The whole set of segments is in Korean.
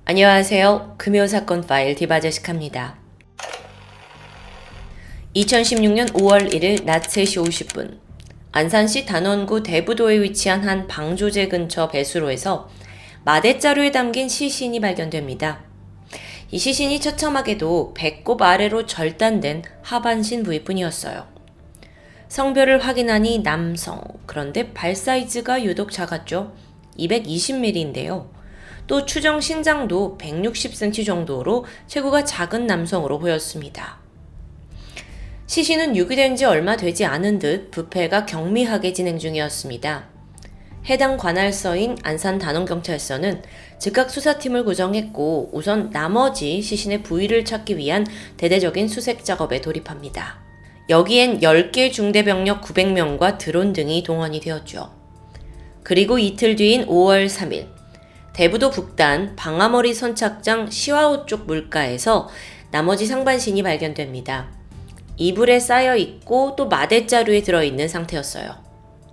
안녕하세요. 금요사건 파일 디바제식합니다. 2016년 5월 1일 낮 3시 50분 안산시 단원구 대부도에 위치한 한 방조제 근처 배수로에서 마대자루에 담긴 시신이 발견됩니다. 이 시신이 처참하게도 배꼽 아래로 절단된 하반신 부위뿐이었어요. 성별을 확인하니 남성, 그런데 발 사이즈가 유독 작았죠. 220mm인데요. 또 추정 신장도 160cm 정도로 체구가 작은 남성으로 보였습니다. 시신은 유기된 지 얼마 되지 않은 듯 부패가 경미하게 진행 중이었습니다. 해당 관할서인 안산 단원경찰서는 즉각 수사팀을 구성했고 우선 나머지 시신의 부위를 찾기 위한 대대적인 수색 작업에 돌입합니다. 여기엔 10개 중대병력 900명과 드론 등이 동원이 되었죠. 그리고 이틀 뒤인 5월 3일 대부도 북단 방아머리 선착장 시와호 쪽 물가에서 나머지 상반신이 발견됩니다. 이불에 쌓여있고 또 마대자루에 들어있는 상태였어요.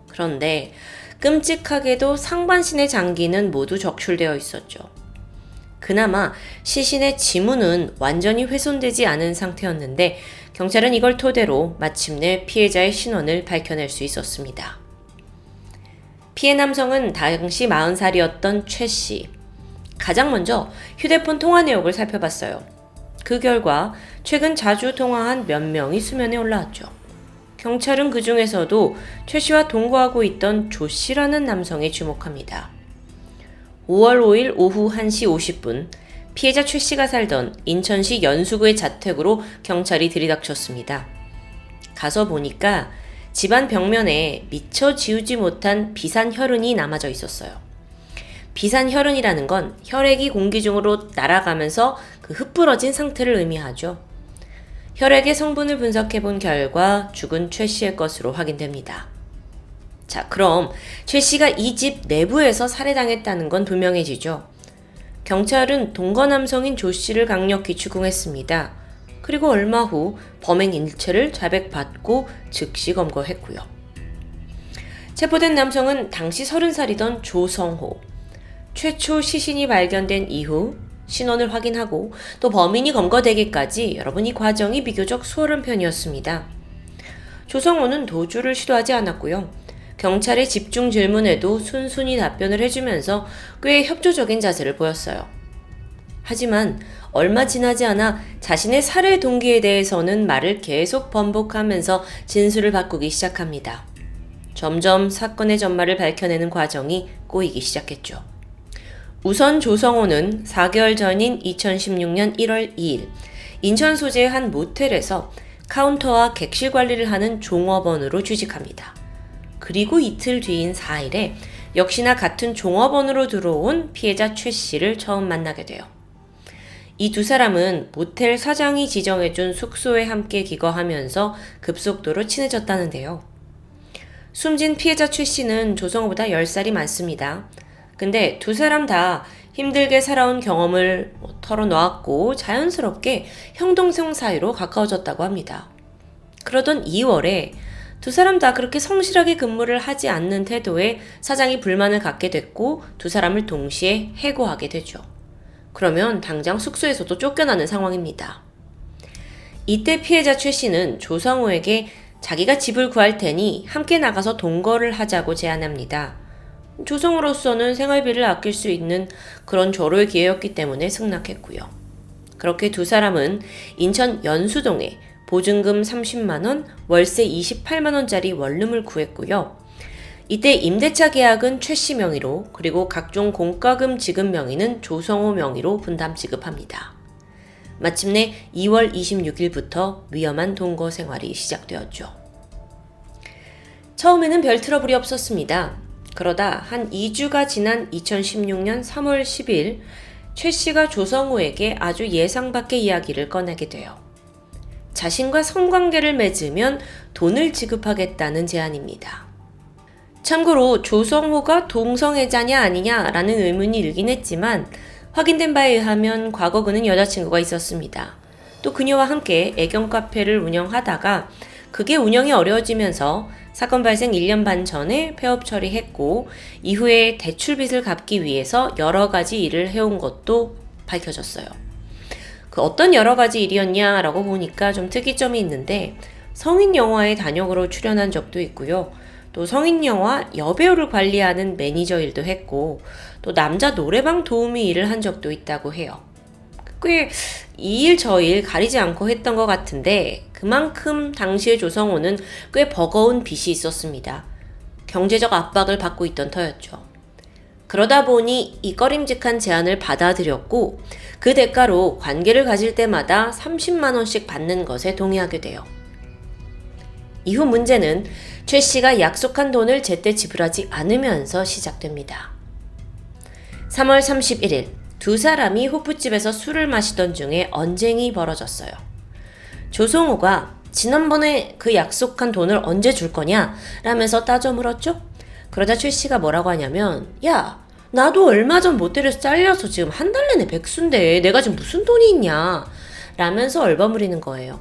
그런데 끔찍하게도 상반신의 장기는 모두 적출되어 있었죠. 그나마 시신의 지문은 완전히 훼손되지 않은 상태였는데 경찰은 이걸 토대로 마침내 피해자의 신원을 밝혀낼 수 있었습니다. 피해 남성은 당시 40살이었던 최 씨. 가장 먼저 휴대폰 통화 내역을 살펴봤어요. 그 결과 최근 자주 통화한 몇 명이 수면에 올라왔죠. 경찰은 그 중에서도 최 씨와 동거하고 있던 조 씨라는 남성에 주목합니다. 5월 5일 오후 1시 50분 피해자 최 씨가 살던 인천시 연수구의 자택으로 경찰이 들이닥쳤습니다. 가서 보니까 집안 벽면에 미처 지우지 못한 비산혈흔이 남아져 있었어요. 비산혈흔이라는 건 혈액이 공기 중으로 날아가면서 그 흩뿌러진 상태를 의미하죠. 혈액의 성분을 분석해 본 결과 죽은 최 씨의 것으로 확인됩니다. 자, 그럼 최 씨가 이 집 내부에서 살해당했다는 건 분명해지죠. 경찰은 동거 남성인 조 씨를 강력히 추궁했습니다. 그리고 얼마 후 범행 일체를 자백받고 즉시 검거했고요. 체포된 남성은 당시 30살이던 조성호. 최초 시신이 발견된 이후 신원을 확인하고 또 범인이 검거되기까지 여러분 이 과정이 비교적 수월한 편이었습니다. 조성호는 도주를 시도하지 않았고요. 경찰의 집중 질문에도 순순히 답변을 해주면서 꽤 협조적인 자세를 보였어요. 하지만 얼마 지나지 않아 자신의 살해 동기에 대해서는 말을 계속 번복하면서 진술을 바꾸기 시작합니다. 점점 사건의 전말을 밝혀내는 과정이 꼬이기 시작했죠. 우선 조성호는 4개월 전인 2016년 1월 2일 인천 소재의 한 모텔에서 카운터와 객실 관리를 하는 종업원으로 취직합니다. 그리고 이틀 뒤인 4일에 역시나 같은 종업원으로 들어온 피해자 최 씨를 처음 만나게 돼요. 이 두 사람은 모텔 사장이 지정해준 숙소에 함께 기거하면서 급속도로 친해졌다는데요. 숨진 피해자 최 씨는 조성호보다 10살이 많습니다. 근데 두 사람 다 힘들게 살아온 경험을 털어놓았고 자연스럽게 형동생 사이로 가까워졌다고 합니다. 그러던 2월에 두 사람 다 그렇게 성실하게 근무를 하지 않는 태도에 사장이 불만을 갖게 됐고 두 사람을 동시에 해고하게 되죠. 그러면 당장 숙소에서도 쫓겨나는 상황입니다. 이때 피해자 최 씨는 조성호에게 자기가 집을 구할 테니 함께 나가서 동거를 하자고 제안합니다. 조성호로서는 생활비를 아낄 수 있는 그런 절호의 기회였기 때문에 승낙했고요. 그렇게 두 사람은 인천 연수동에 보증금 30만원, 월세 28만원짜리 원룸을 구했고요. 이때 임대차 계약은 최 씨 명의로 그리고 각종 공과금 지급 명의는 조성호 명의로 분담 지급합니다. 마침내 2월 26일부터 위험한 동거 생활이 시작되었죠. 처음에는 별 트러블이 없었습니다. 그러다 한 2주가 지난 2016년 3월 10일 최 씨가 조성호에게 아주 예상 밖의 이야기를 꺼내게 돼요. 자신과 성관계를 맺으면 돈을 지급하겠다는 제안입니다. 참고로 조성호가 동성애자냐 아니냐라는 의문이 일긴 했지만 확인된 바에 의하면 과거 그는 여자친구가 있었습니다. 또 그녀와 함께 애견 카페를 운영하다가 그게 운영이 어려워지면서 사건 발생 1년 반 전에 폐업 처리했고 이후에 대출빚을 갚기 위해서 여러 가지 일을 해온 것도 밝혀졌어요. 그 어떤 여러 가지 일이었냐라고 보니까 좀 특이점이 있는데 성인 영화에 단역으로 출연한 적도 있고요. 또 성인 영화 여배우를 관리하는 매니저 일도 했고 또 남자 노래방 도우미 일을 한 적도 있다고 해요. 꽤 이 일 저 일 가리지 않고 했던 것 같은데 그만큼 당시의 조성호는 꽤 버거운 빚이 있었습니다. 경제적 압박을 받고 있던 터였죠. 그러다 보니 이 꺼림직한 제안을 받아들였고 그 대가로 관계를 가질 때마다 30만 원씩 받는 것에 동의하게 돼요. 이후 문제는 최 씨가 약속한 돈을 제때 지불하지 않으면서 시작됩니다. 3월 31일 두 사람이 호프집에서 술을 마시던 중에 언쟁이 벌어졌어요. 조성호가 지난번에 그 약속한 돈을 언제 줄 거냐? 라면서 따져 물었죠? 그러자 최 씨가 뭐라고 하냐면 야, 나도 얼마 전 모텔에서 잘려서 지금 한 달 내내 백수인데 내가 지금 무슨 돈이 있냐? 라면서 얼버무리는 거예요.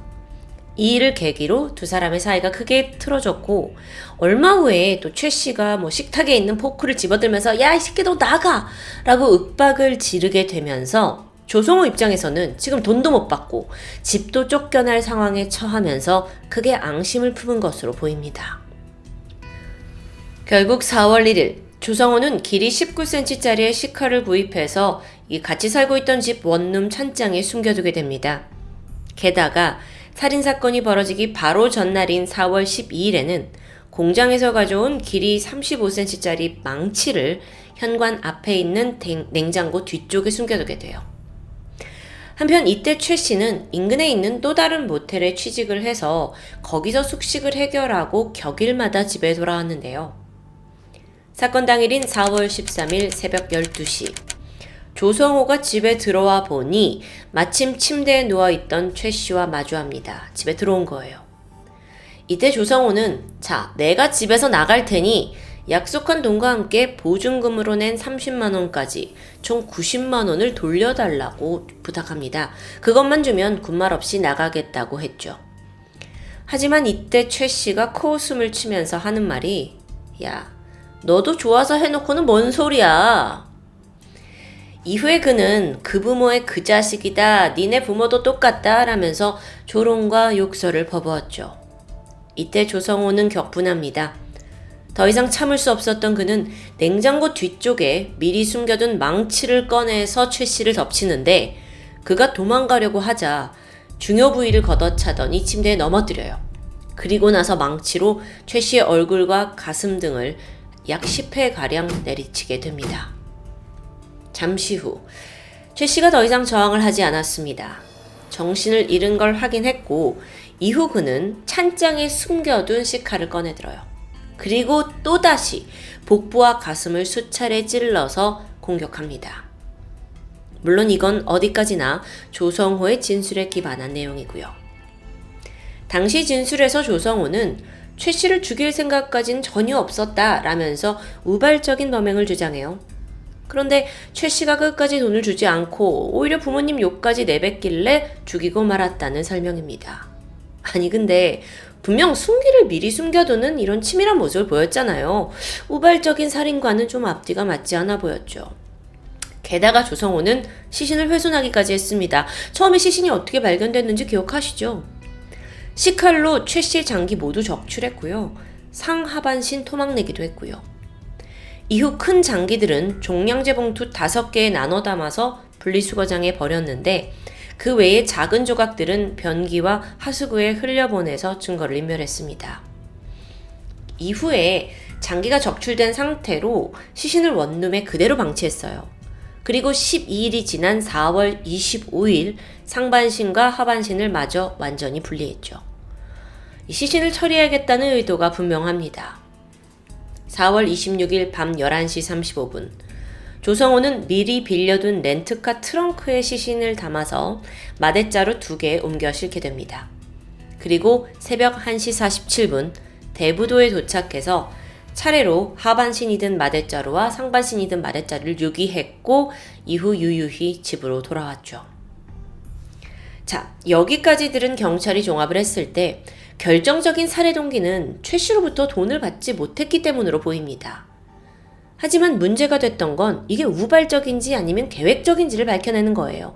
이 일을 계기로 두 사람의 사이가 크게 틀어졌고 얼마 후에 또 최 씨가 식탁에 있는 포크를 집어들면서 야, 이 새끼 너 나가! 라고 윽박을 지르게 되면서 조성호 입장에서는 지금 돈도 못 받고 집도 쫓겨날 상황에 처하면서 크게 앙심을 품은 것으로 보입니다. 결국 4월 1일 조성호는 길이 19cm짜리의 시카를 구입해서 이 같이 살고 있던 집 원룸 찬장에 숨겨두게 됩니다. 게다가 살인사건이 벌어지기 바로 전날인 4월 12일에는 공장에서 가져온 길이 35cm짜리 망치를 현관 앞에 있는 냉장고 뒤쪽에 숨겨두게 돼요. 한편 이때 최 씨는 인근에 있는 또 다른 모텔에 취직을 해서 거기서 숙식을 해결하고 격일마다 집에 돌아왔는데요. 사건 당일인 4월 13일 새벽 12시 조성호가 집에 들어와 보니 마침 침대에 누워있던 최 씨와 마주합니다. 집에 들어온 거예요. 이때 조성호는 자, 내가 집에서 나갈 테니 약속한 돈과 함께 보증금으로 낸 30만 원까지 총 90만 원을 돌려달라고 부탁합니다. 그것만 주면 군말 없이 나가겠다고 했죠. 하지만 이때 최 씨가 코웃음을 치면서 하는 말이 야, 너도 좋아서 해놓고는 뭔 소리야. 이후에 그는 그 부모의 그 자식이다. 니네 부모도 똑같다. 라면서 조롱과 욕설을 퍼부었죠. 이때 조성호는 격분합니다. 더 이상 참을 수 없었던 그는 냉장고 뒤쪽에 미리 숨겨둔 망치를 꺼내서 최 씨를 덮치는데 그가 도망가려고 하자 중요 부위를 걷어차더니 침대에 넘어뜨려요. 그리고 나서 망치로 최 씨의 얼굴과 가슴 등을 약 10회가량 내리치게 됩니다. 잠시 후 최 씨가 더 이상 저항을 하지 않았습니다. 정신을 잃은 걸 확인했고 이후 그는 찬장에 숨겨둔 시카를 꺼내들어요. 그리고 또다시 복부와 가슴을 수차례 찔러서 공격합니다. 물론 이건 어디까지나 조성호의 진술에 기반한 내용이고요. 당시 진술에서 조성호는 최 씨를 죽일 생각까지는 전혀 없었다라면서 우발적인 범행을 주장해요. 그런데 최 씨가 끝까지 돈을 주지 않고 오히려 부모님 욕까지 내뱉길래 죽이고 말았다는 설명입니다. 아니 근데 분명 숨기를 미리 숨겨두는 이런 치밀한 모습을 보였잖아요. 우발적인 살인과는 좀 앞뒤가 맞지 않아 보였죠. 게다가 조성호는 시신을 훼손하기까지 했습니다. 처음에 시신이 어떻게 발견됐는지 기억하시죠? 시칼로 최 씨의 장기 모두 적출했고요. 상하반신 토막내기도 했고요. 이후 큰 장기들은 종량제 봉투 5개에 나눠 담아서 분리수거장에 버렸는데 그 외에 작은 조각들은 변기와 하수구에 흘려보내서 증거를 인멸했습니다. 이후에 장기가 적출된 상태로 시신을 원룸에 그대로 방치했어요. 그리고 12일이 지난 4월 25일 상반신과 하반신을 마저 완전히 분리했죠. 이 시신을 처리해야겠다는 의도가 분명합니다. 4월 26일 밤 11시 35분 조성호는 미리 빌려둔 렌트카 트렁크에 시신을 담아서 마대자루 2개 옮겨 싣게 됩니다. 그리고 새벽 1시 47분 대부도에 도착해서 차례로 하반신이 든 마대자루와 상반신이 든 마대자루를 유기했고 이후 유유히 집으로 돌아왔죠. 자, 여기까지 들은 경찰이 종합을 했을 때 결정적인 살해 동기는 최 씨로부터 돈을 받지 못했기 때문으로 보입니다. 하지만 문제가 됐던 건 이게 우발적인지 아니면 계획적인지를 밝혀내는 거예요.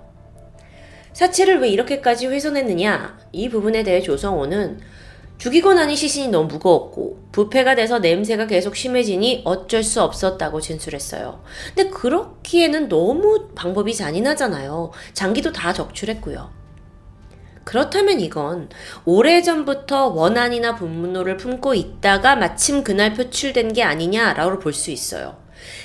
사체를 왜 이렇게까지 훼손했느냐? 이 부분에 대해 조성호는 죽이고 나니 시신이 너무 무거웠고 부패가 돼서 냄새가 계속 심해지니 어쩔 수 없었다고 진술했어요. 근데 그렇기에는 너무 방법이 잔인하잖아요. 장기도 다 적출했고요. 그렇다면 이건 오래전부터 원한이나 분노를 품고 있다가 마침 그날 표출된 게 아니냐라고 볼 수 있어요.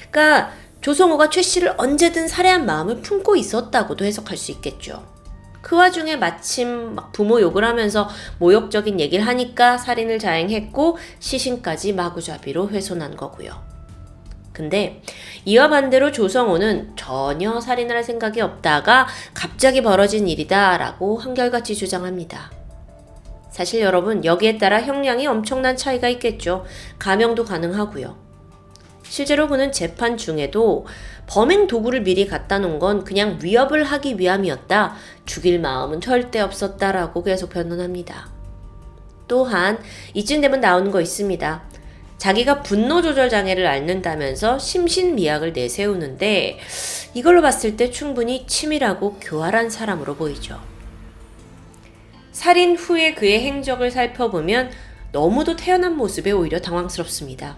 그러니까 조성호가 최 씨를 언제든 살해한 마음을 품고 있었다고도 해석할 수 있겠죠. 그 와중에 마침 막 부모 욕을 하면서 모욕적인 얘기를 하니까 살인을 자행했고 시신까지 마구잡이로 훼손한 거고요. 근데 이와 반대로 조성호는 전혀 살인을 할 생각이 없다가 갑자기 벌어진 일이다 라고 한결같이 주장합니다. 사실 여러분 여기에 따라 형량이 엄청난 차이가 있겠죠. 감형도 가능하고요. 실제로 그는 재판 중에도 범행 도구를 미리 갖다 놓은 건 그냥 위협을 하기 위함이었다. 죽일 마음은 절대 없었다라고 계속 변론합니다. 또한 이쯤 되면 나오는 거 있습니다. 자기가 분노 조절 장애를 앓는다면서 심신미약을 내세우는데 이걸로 봤을 때 충분히 치밀하고 교활한 사람으로 보이죠. 살인 후에 그의 행적을 살펴보면 너무도 태연한 모습에 오히려 당황스럽습니다.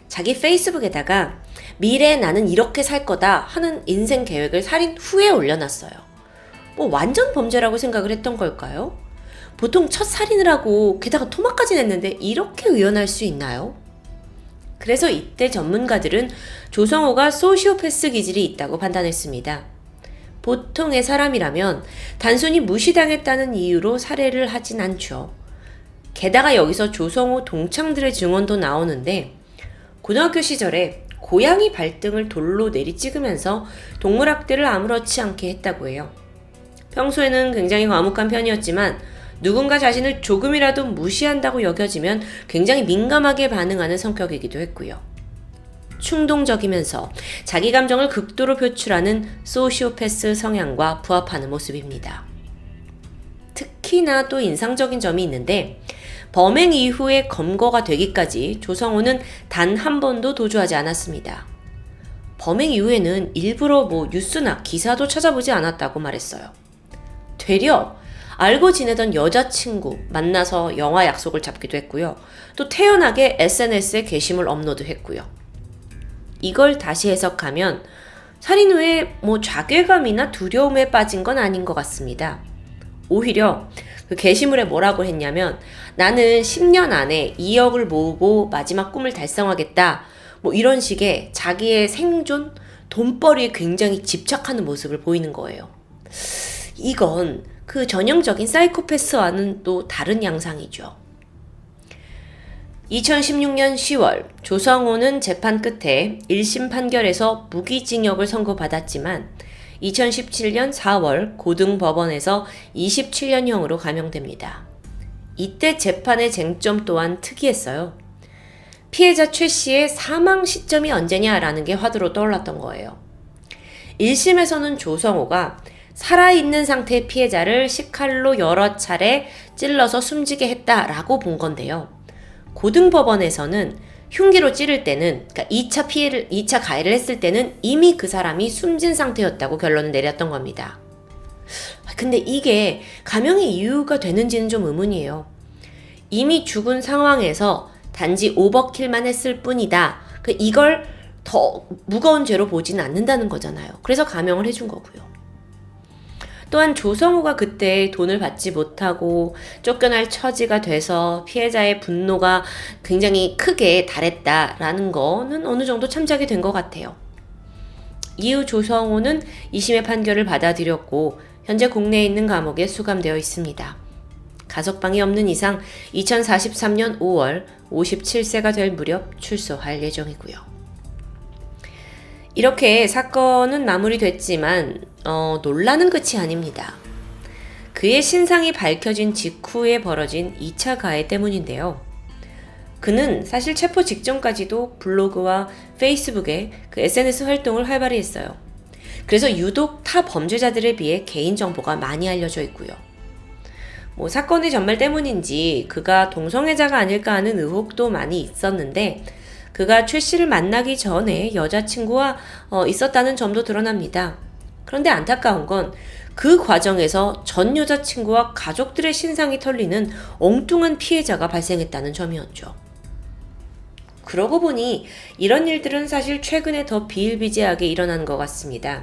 자기 페이스북에다가 미래에 나는 이렇게 살 거다 하는 인생 계획을 살인 후에 올려놨어요. 뭐 완전 범죄라고 생각을 했던 걸까요? 보통 첫 살인을 하고 게다가 토막까지 냈는데 이렇게 의연할 수 있나요? 그래서 이때 전문가들은 조성호가 소시오패스 기질이 있다고 판단했습니다. 보통의 사람이라면 단순히 무시당했다는 이유로 살해를 하진 않죠. 게다가 여기서 조성호 동창들의 증언도 나오는데 고등학교 시절에 고양이 발등을 돌로 내리찍으면서 동물학대를 아무렇지 않게 했다고 해요. 평소에는 굉장히 과묵한 편이었지만 누군가 자신을 조금이라도 무시한다고 여겨지면 굉장히 민감하게 반응하는 성격이기도 했고요. 충동적이면서 자기 감정을 극도로 표출하는 소시오패스 성향과 부합하는 모습입니다. 특히나 또 인상적인 점이 있는데 범행 이후에 검거가 되기까지 조성호는 단 한 번도 도주하지 않았습니다. 범행 이후에는 일부러 뉴스나 기사도 찾아보지 않았다고 말했어요. 되려 알고 지내던 여자친구 만나서 영화 약속을 잡기도 했고요. 또 태연하게 SNS에 게시물 업로드했고요. 이걸 다시 해석하면 살인 후에 자괴감이나 두려움에 빠진 건 아닌 것 같습니다. 오히려 그 게시물에 뭐라고 했냐면 나는 10년 안에 2억을 모으고 마지막 꿈을 달성하겠다. 이런 식의 자기의 생존, 돈벌이에 굉장히 집착하는 모습을 보이는 거예요. 이건 그 전형적인 사이코패스와는 또 다른 양상이죠. 2016년 10월 조성호는 재판 끝에 1심 판결에서 무기징역을 선고받았지만 2017년 4월 고등법원에서 27년형으로 감형됩니다. 이때 재판의 쟁점 또한 특이했어요. 피해자 최 씨의 사망 시점이 언제냐라는 게 화두로 떠올랐던 거예요. 1심에서는 조성호가 살아있는 상태의 피해자를 식칼로 여러 차례 찔러서 숨지게 했다라고 본 건데요. 고등법원에서는 흉기로 찌를 때는, 그러니까 2차 가해를 했을 때는 이미 그 사람이 숨진 상태였다고 결론을 내렸던 겁니다. 근데 이게 감형의 이유가 되는지는 좀 의문이에요. 이미 죽은 상황에서 단지 오버킬만 했을 뿐이다. 이걸 더 무거운 죄로 보지는 않는다는 거잖아요. 그래서 감형을 해준 거고요. 또한 조성호가 그때 돈을 받지 못하고 쫓겨날 처지가 돼서 피해자의 분노가 굉장히 크게 달했다라는 거는 어느 정도 참작이 된 것 같아요. 이후 조성호는 2심의 판결을 받아들였고 현재 국내에 있는 감옥에 수감되어 있습니다. 가석방이 없는 이상 2043년 5월 57세가 될 무렵 출소할 예정이고요. 이렇게 사건은 마무리됐지만 논란은 끝이 아닙니다. 그의 신상이 밝혀진 직후에 벌어진 2차 가해 때문인데요. 그는 사실 체포 직전까지도 블로그와 페이스북에 그 SNS 활동을 활발히 했어요. 그래서 유독 타 범죄자들에 비해 개인정보가 많이 알려져 있고요. 사건의 전말 때문인지 그가 동성애자가 아닐까 하는 의혹도 많이 있었는데 그가 최 씨를 만나기 전에 여자친구와 있었다는 점도 드러납니다. 그런데 안타까운 건 그 과정에서 전 여자친구와 가족들의 신상이 털리는 엉뚱한 피해자가 발생했다는 점이었죠. 그러고 보니 이런 일들은 사실 최근에 더 비일비재하게 일어난 것 같습니다.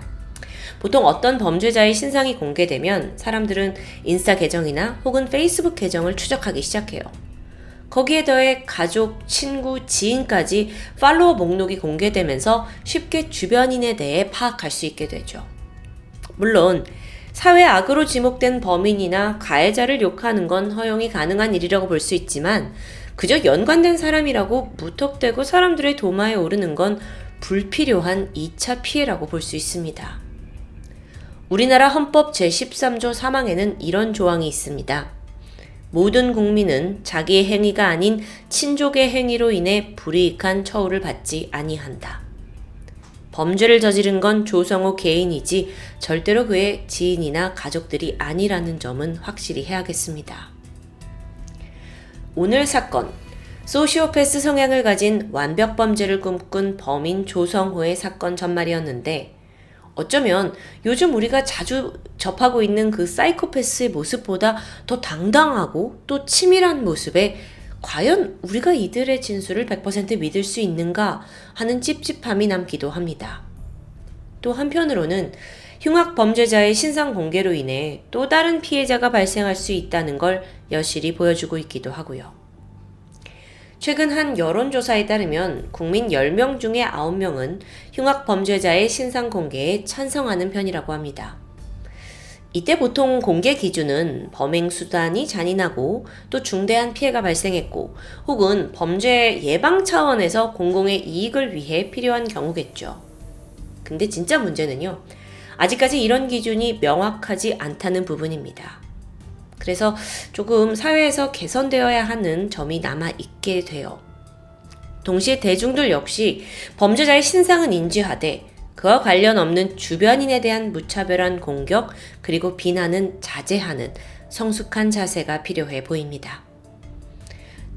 보통 어떤 범죄자의 신상이 공개되면 사람들은 인스타 계정이나 혹은 페이스북 계정을 추적하기 시작해요. 거기에 더해 가족, 친구, 지인까지 팔로워 목록이 공개되면서 쉽게 주변인에 대해 파악할 수 있게 되죠. 물론 사회 악으로 지목된 범인이나 가해자를 욕하는 건 허용이 가능한 일이라고 볼 수 있지만 그저 연관된 사람이라고 무턱대고 사람들의 도마에 오르는 건 불필요한 2차 피해라고 볼 수 있습니다. 우리나라 헌법 제13조 3항에는 이런 조항이 있습니다. 모든 국민은 자기의 행위가 아닌 친족의 행위로 인해 불이익한 처우를 받지 아니한다. 범죄를 저지른 건 조성호 개인이지 절대로 그의 지인이나 가족들이 아니라는 점은 확실히 해야겠습니다. 오늘 사건, 소시오패스 성향을 가진 완벽 범죄를 꿈꾼 범인 조성호의 사건 전말이었는데 어쩌면 요즘 우리가 자주 접하고 있는 그 사이코패스의 모습보다 더 당당하고 또 치밀한 모습에 과연 우리가 이들의 진술을 100% 믿을 수 있는가 하는 찝찝함이 남기도 합니다. 또 한편으로는 흉악 범죄자의 신상 공개로 인해 또 다른 피해자가 발생할 수 있다는 걸 여실히 보여주고 있기도 하고요. 최근 한 여론조사에 따르면 국민 10명 중에 9명은 흉악 범죄자의 신상 공개에 찬성하는 편이라고 합니다. 이때 보통 공개 기준은 범행 수단이 잔인하고 또 중대한 피해가 발생했고 혹은 범죄 예방 차원에서 공공의 이익을 위해 필요한 경우겠죠. 근데 진짜 문제는요. 아직까지 이런 기준이 명확하지 않다는 부분입니다. 그래서 조금 사회에서 개선되어야 하는 점이 남아있게 돼요. 동시에 대중들 역시 범죄자의 신상은 인지하되 그와 관련 없는 주변인에 대한 무차별한 공격 그리고 비난은 자제하는 성숙한 자세가 필요해 보입니다.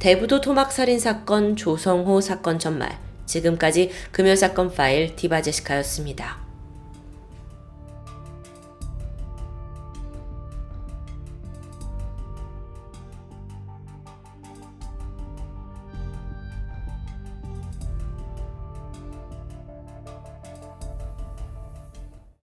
대부도 토막살인 사건 조성호 사건 전말 지금까지 금요사건 파일 디바제시카였습니다.